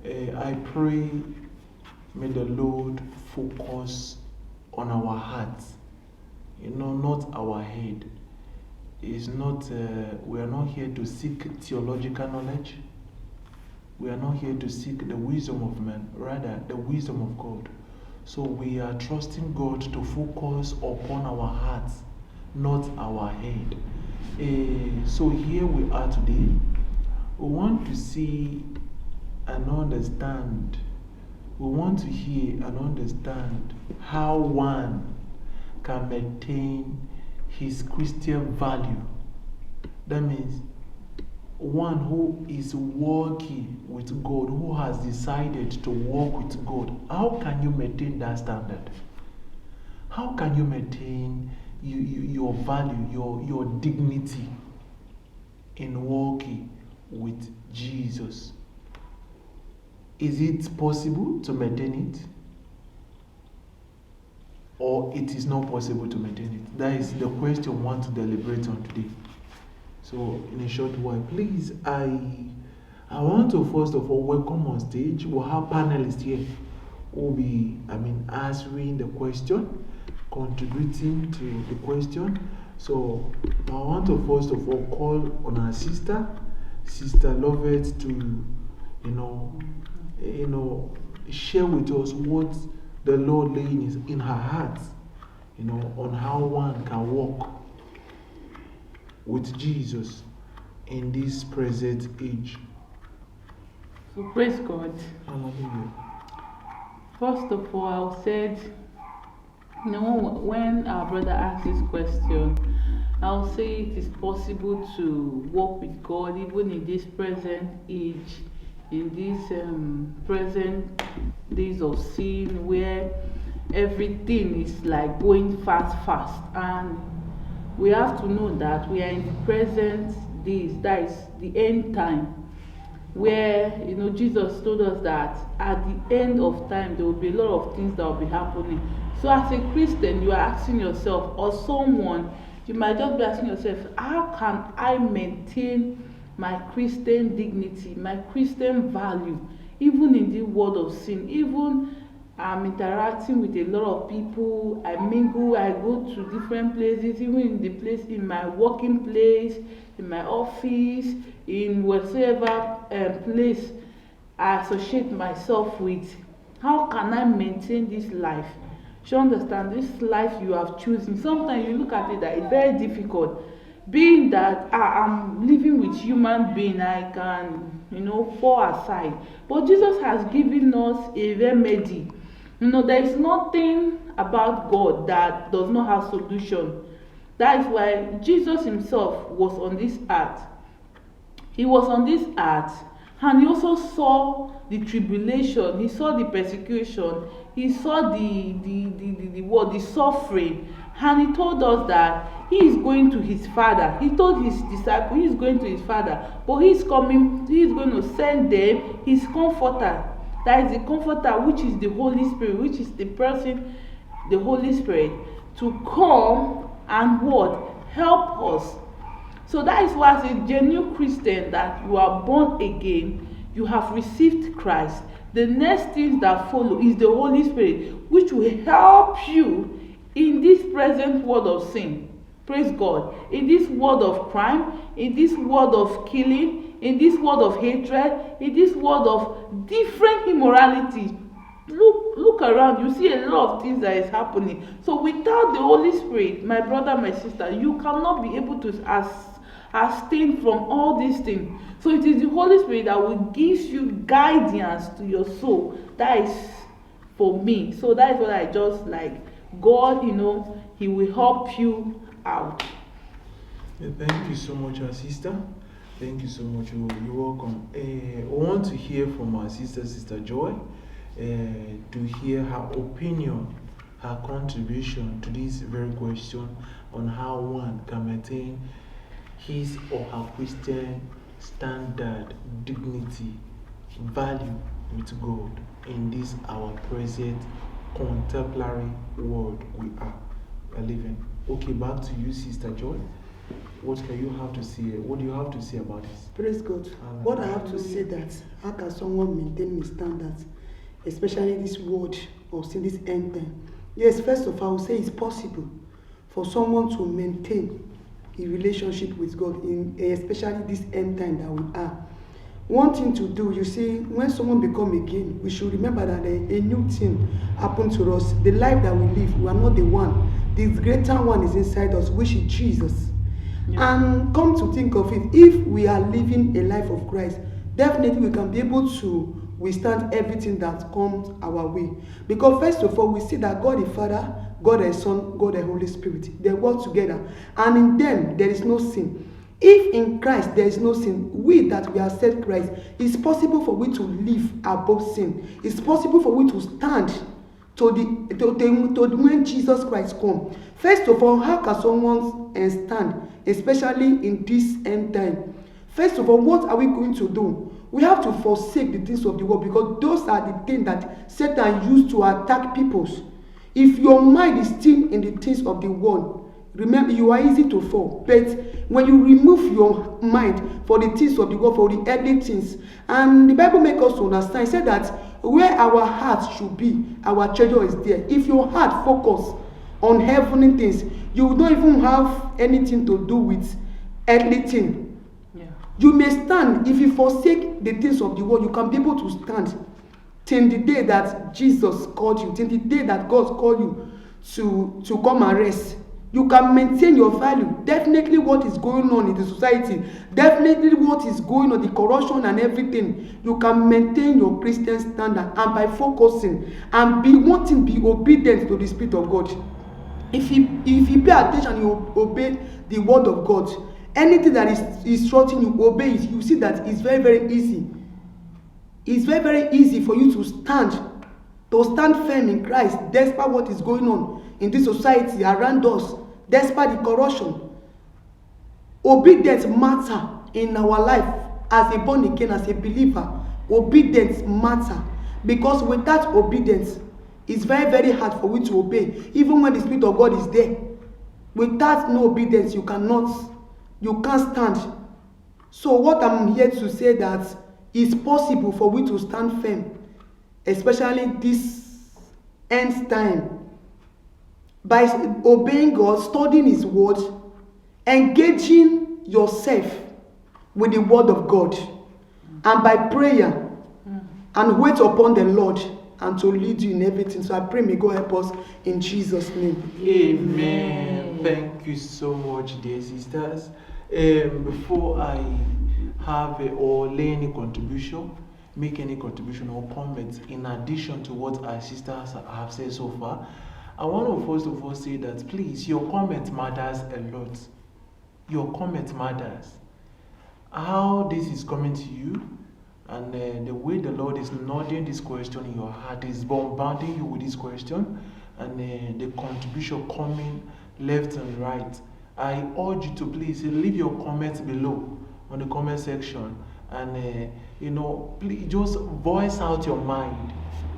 I pray may the Lord focus on our hearts, not our head. It's not, we are not here to seek theological knowledge. We are not here to seek the wisdom of men, rather the wisdom of God. So we are trusting God to focus upon our hearts, not our head. So here we are today. We want to see and understand. We want to hear and understand how one can maintain his Christian value. That means one who is working with God, who has decided to walk with God. How can you maintain that standard? How can you maintain your value, your dignity in walking with Jesus? Is it possible to maintain it? Or it is not possible to maintain it? That is the question we want to deliberate on today. So, in a short while, please, I want to first of all welcome on stage. We'll have panelists here who will be, answering the question, contributing to the question. So, I want to first of all call on our Sister Lovett, to, share with us what the Lord laying in her heart, on how one can walk with Jesus in this present age. So praise God. Hallelujah. First of all, I said, when our brother asked this question, I'll say it is possible to walk with God even in this present age, in these present days of sin where everything is like going fast, and we have to know that we are in the present days, that is the end time, where Jesus told us that at the end of time there will be a lot of things that will be happening. So as a Christian, you are asking yourself, or someone, you might just be asking yourself, how can I maintain my Christian dignity, my Christian value, even in the world of sin? Even I'm interacting with a lot of people, I mingle, I go to different places, even in my working place, in my office, in whatever place I associate myself with. How can I maintain this life? You understand, this life you have chosen. Sometimes you look at it that it's very difficult. Being that I'm living with human being, I can, fall aside. But Jesus has given us a remedy. There is nothing about God that does not have solution. That is why Jesus himself was on this earth. He was on this earth, and he also saw the tribulation, he saw the persecution, he saw the suffering, and he told us that he is going to his Father. He told his disciples he is going to his Father, but he is going to send them his comforter. That is the comforter, which is the Holy Spirit, which is the person, the Holy Spirit, to come and what? Help us. So that is why, as a genuine Christian, that you are born again, you have received Christ. The next thing that follow is the Holy Spirit, which will help you in this present world of sin. Praise God. In this world of crime, in this world of killing, in this world of hatred, in this world of different immorality. Look around, you see a lot of things that is happening. So without the Holy Spirit, my brother, my sister, you cannot be able to abstain from all these things. So it is the Holy Spirit that will give you guidance to your soul. That is for me. So that is what I just like. God, he will help you out. Yeah, thank you so much, our sister. Thank you so much. You're welcome. I want to hear from our Sister Joy, to hear her opinion, her contribution to this very question on how one can maintain his or her Christian standard, dignity, value with God in this our present contemporary world we are living. Okay, back to you, Sister Joy. What can you have to say? What do you have to say about this? Praise God. What I have to say that how can someone maintain his standards, especially this word of sin, this end time? Yes, first of all, I will say it's possible for someone to maintain a relationship with God in especially this end time that we are. One thing to do, you see, when someone become again, we should remember that a new thing happened to us. The life that we live, we are not the one. The greater one is inside us, which is Jesus. Yeah. And come to think of it, if we are living a life of Christ, definitely we can be able to withstand everything that comes our way. Because first of all, we see that God the Father, God the Son, God the Holy Spirit, they work together. And in them, there is no sin. If in Christ there is no sin, we that we accept Christ, it's possible for we to live above sin. It's possible for we to stand to when Jesus Christ comes. First of all, how can someone stand, especially in this end time? First of all, what are we going to do? We have to forsake the things of the world, because those are the things that Satan used to attack people. If your mind is still in the things of the world, remember, you are easy to fall. But when you remove your mind for the things of the world, for the earthly things, and the Bible makes us understand, it said that where our heart should be, our treasure is there. If your heart focus on heavenly things, you don't even have anything to do with earthly things. Yeah. You may stand. If you forsake the things of the world, you can be able to stand till the day that Jesus called you, till the day that God called you to come and rest. You can maintain your value. Definitely what is going on in the society, definitely what is going on, the corruption and everything, you can maintain your Christian standard, and by focusing and be obedient to the Spirit of God. If you pay attention, you obey the word of God. Anything that is instructing you, obey it. You see that it's very, very easy. It's very, very easy for you to stand firm in Christ, despite what is going on in this society around us, despite the corruption. Obedience matter in our life as a born again, as a believer. Obedience matter, because without obedience, it's very, very hard for you to obey, even when the Spirit of God is there. Without no obedience, you can't stand. So what I'm here to say that it's possible for we to stand firm, especially this end time, by obeying God, studying His word, engaging yourself with the word of God, and by prayer, and wait upon the Lord, and to lead you in everything. So I pray, may God help us in Jesus' name. Amen. Thank you so much, dear sisters. Before I have or lay any contribution, make any contribution or comments in addition to what our sisters have said so far, I want to first of all say that please, your comment matters a lot. Your comment matters. How this is coming to you, and the way the Lord is nodding this question in your heart, is bombarding you with this question, and the contribution coming left and right. I urge you to please leave your comments below on the comment section, and please just voice out your mind,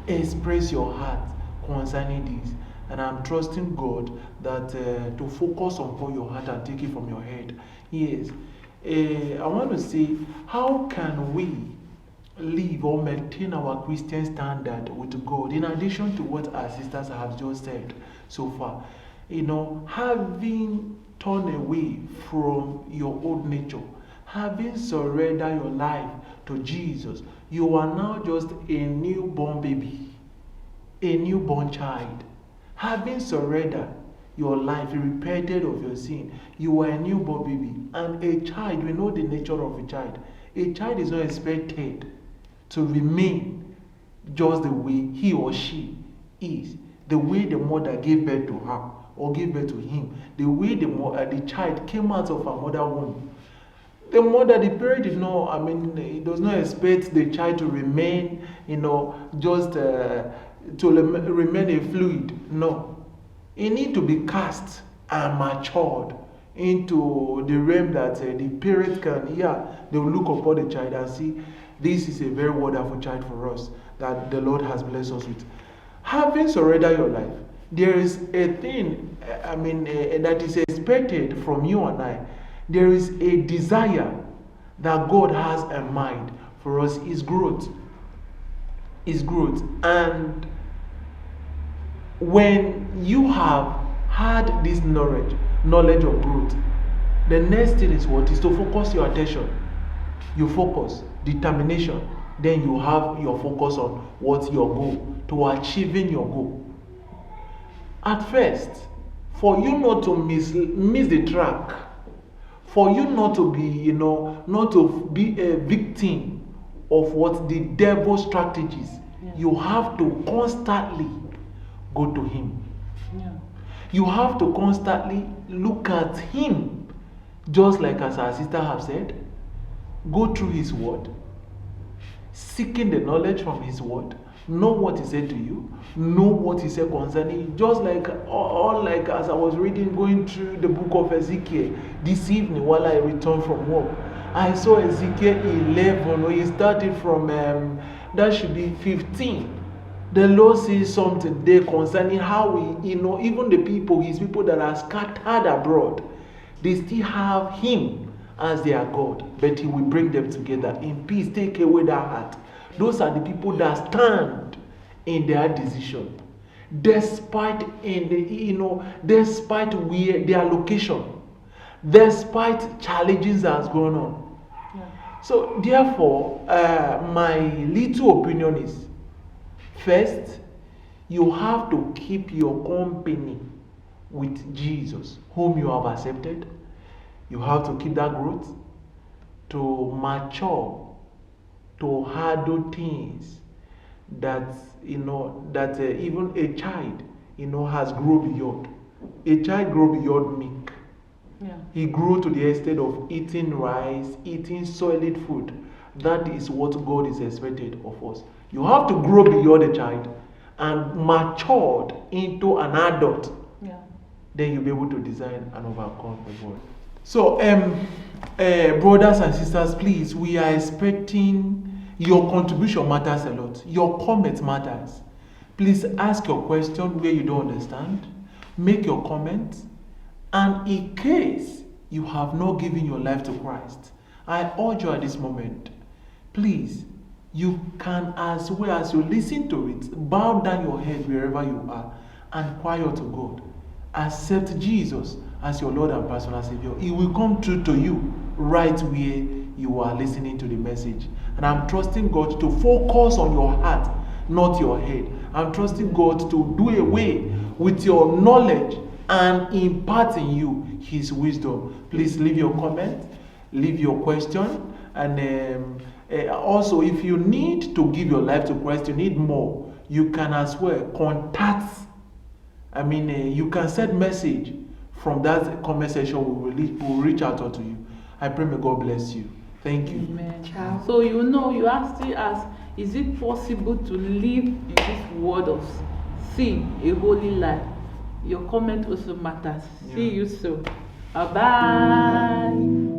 express your heart concerning this. And I'm trusting God that to focus upon your heart and take it from your head. Yes. I want to say, how can we live or maintain our Christian standard with God, in addition to what our sisters have just said so far? Having turned away from your old nature, having surrendered your life to Jesus, you are now just a newborn baby, a newborn child. Having surrendered your life, repented of your sin, you are a newborn baby. And a child, we know the nature of a child. A child is not expected to remain just the way he or she is, the way the mother gave birth to her or gave birth to him, the way the child came out of her mother's womb. The parent did not, it does not expect the child to remain, just to remain a fluid. No. It needs to be cast and matured into the realm that the parent they will look upon the child and see, this is a very wonderful child for us that the Lord has blessed us with. Having surrendered your life, there is a thing, that is expected from you and I. There is a desire that God has in mind for us is growth. Is growth. And when you have had this knowledge of growth, the next thing is what? Is to focus your attention. You focus, determination. Then you have your focus on what's your goal, to achieving your goal. At first, for you not to miss the track, for you not to be, not to be a victim of what the devil's strategies, you have to constantly go to him. Yeah. You have to constantly look at him, just like as our sister have said, go through his word, seeking the knowledge from his word, know what he said to you, know what he said concerning you. Just like like as I was reading, going through the book of Ezekiel this evening while I returned from work, I saw Ezekiel 11, where he started from that should be 15. The Lord says something there concerning how we, even the people, his people that are scattered abroad, they still have him as their God, but he will bring them together in peace, take away their heart. Those are the people that stand in their decision, despite despite where their location, despite challenges that's going on. Yeah. So therefore, my little opinion is, first, you have to keep your company with Jesus, whom you have accepted. You have to keep that growth, to mature, to handle things that even a child has grown beyond. A child grows beyond milk. Yeah. He grew to the extent of eating rice, eating solid food. That is what God is expected of us. You have to grow beyond a child and matured into an adult. Yeah. Then you'll be able to design and overcome the world. So, brothers and sisters, please, we are expecting your contribution matters a lot. Your comment matters. Please ask your question where you don't understand. Make your comment. And in case you have not given your life to Christ, I urge you at this moment, please, you can, as well as you listen to it, bow down your head wherever you are and cry out to God. Accept Jesus as your Lord and personal Savior. He will come true to you right where you are listening to the message. And I'm trusting God to focus on your heart, not your head. I'm trusting God to do away with your knowledge and impart in you his wisdom. Please leave your comment, leave your question, and also if you need to give your life to Christ, you need more, you can as well contact. You can send message from that comment section. We will reach out to you. I pray may God bless you. Thank you. Amen. Ciao. So you are still asked, is it possible to live in this world of sin a holy life? Your comment also matters. Yeah. See you soon. Bye bye.